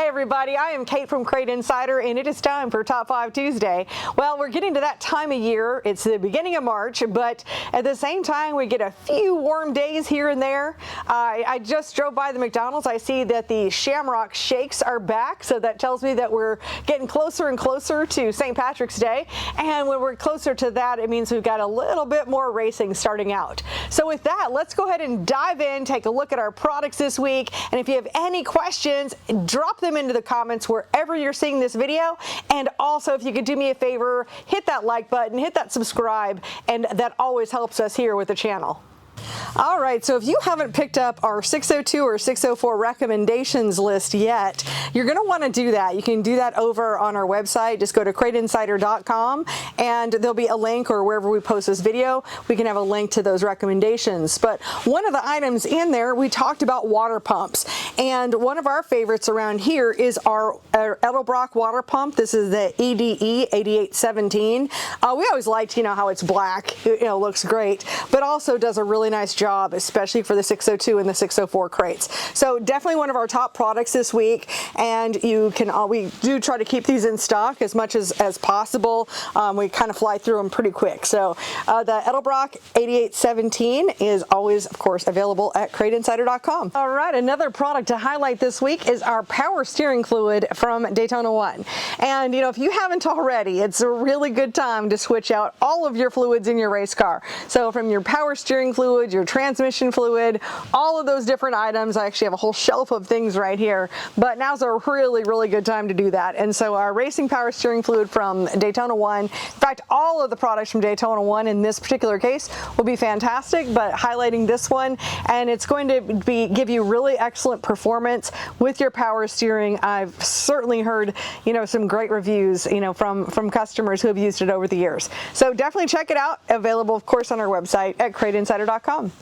Hey everybody, I am Kate from Crate Insider, and it is time for Top 5 Tuesday. Well, we're getting to that time of year. It's the beginning of March, but at the same time, we get a few warm days here and there. I just drove by the McDonald's. I see that the Shamrock Shakes are back, so that tells me that we're getting closer and closer to St. Patrick's Day. And when we're closer to that, it means we've got a little bit more racing starting out. So with that, let's go ahead and dive in, take a look at our products this week. And if you have any questions, drop them into the comments wherever you're seeing this video. And also, if you could do me a favor, hit that like button, hit that subscribe, and that always helps us here with the channel. All right, so if you haven't picked up our 602 or 604 recommendations list yet, you're going to want to do that. You can do that over on our website. Just go to CrateInsider.com and there'll be a link, or wherever we post this video, we can have a link to those recommendations. But one of the items in there, we talked about water pumps. And one of our favorites around here is our Edelbrock water pump. This is the EDE 8817. We always liked, how it's black, looks great, but also does a really nice job, especially for the 602 and the 604 crates. So definitely one of our top products this week, and we do try to keep these in stock as much as possible. We kind of fly through them pretty quick. So the Edelbrock 8817 is always, of course, available at CrateInsider.com. All right, another product to highlight this week is our power steering fluid from Daytona 1. And if you haven't already, it's a really good time to switch out all of your fluids in your race car. So from your power steering fluid, your transmission fluid, all of those different items. I actually have a whole shelf of things right here, but now's a really, really good time to do that. And so our racing power steering fluid from Daytona 1, in fact, all of the products from Daytona 1 in this particular case will be fantastic, but highlighting this one, and it's going to give you really excellent performance with your power steering. I've certainly heard, some great reviews, from customers who have used it over the years. So definitely check it out. Available, of course, on our website at CrateInsider.com.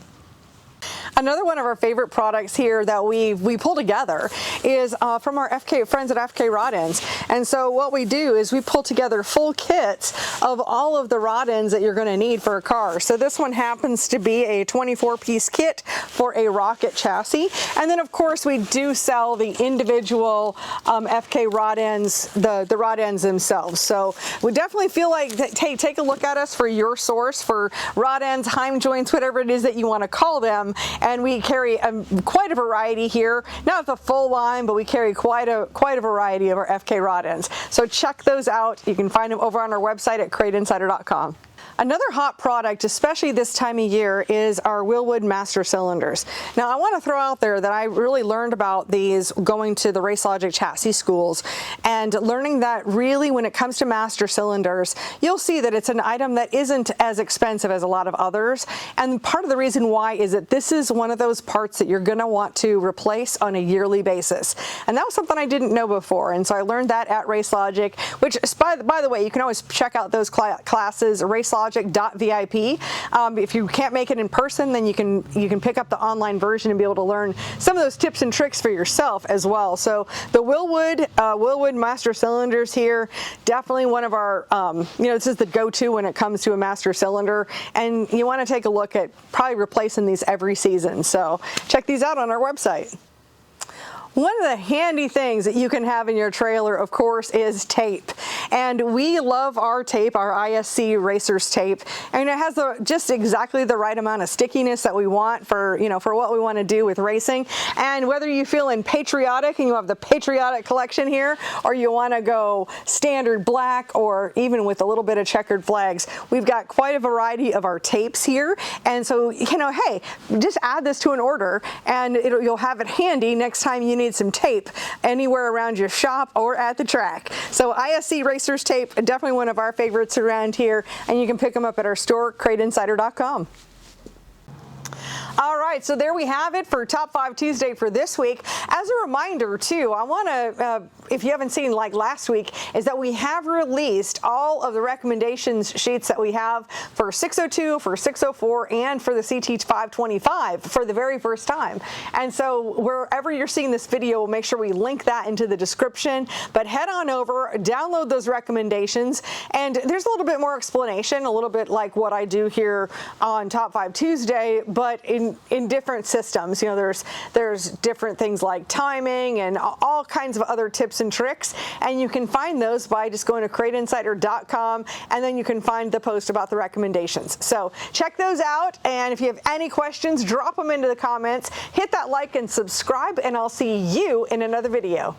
Another one of our favorite products here that we pull together is from our friends at FK Rod Ends. And so what we do is we pull together full kits of all of the rod ends that you're going to need for a car. So this one happens to be a 24-piece kit for a rocket chassis. And then, of course, we do sell the individual FK rod ends, the rod ends themselves. So we definitely feel like take a look at us for your source for rod ends, heim joints, whatever it is that you want to call them. And we carry quite a variety here, not the full line, but we carry quite a variety of our FK rod ends. So check those out. You can find them over on our website at CrateInsider.com. Another hot product, especially this time of year, is our Wilwood master cylinders. Now, I want to throw out there that I really learned about these going to the RaceLogic chassis schools, and learning that really when it comes to master cylinders, you'll see that it's an item that isn't as expensive as a lot of others. And part of the reason why is that this is one of those parts that you're going to want to replace on a yearly basis. And that was something I didn't know before. And so I learned that at RaceLogic, which, by the way, you can always check out those classes, RaceLogic.vip. If you can't make it in person, then you can pick up the online version and be able to learn some of those tips and tricks for yourself as well. So the Wilwood master cylinders here, definitely one of our, this is the go-to when it comes to a master cylinder, and you want to take a look at probably replacing these every season. So check these out on our website. One of the handy things that you can have in your trailer, of course, is tape. And we love our tape, our ISC Racers tape. And it has just exactly the right amount of stickiness that we want for what we want to do with racing. And whether you feeling patriotic and you have the patriotic collection here, or you want to go standard black, or even with a little bit of checkered flags, we've got quite a variety of our tapes here. And so, hey, just add this to an order and you'll have it handy next time you need some tape anywhere around your shop or at the track. So ISC Racers tape, definitely one of our favorites around here, and you can pick them up at our store, CrateInsider.com. All right, so there we have it for Top 5 Tuesday for this week. As a reminder, too, I want to, if you haven't seen like last week, is that we have released all of the recommendations sheets that we have for 602, for 604, and for the CT525 for the very first time. And so wherever you're seeing this video, we'll make sure we link that into the description. But head on over, download those recommendations, and there's a little bit more explanation, a little bit like what I do here on Top 5 Tuesday, but but in different systems. You know, there's different things like timing and all kinds of other tips and tricks, and you can find those by just going to CrateInsider.com, and then you can find the post about the recommendations. So check those out, and if you have any questions, drop them into the comments. Hit that like and subscribe, and I'll see you in another video.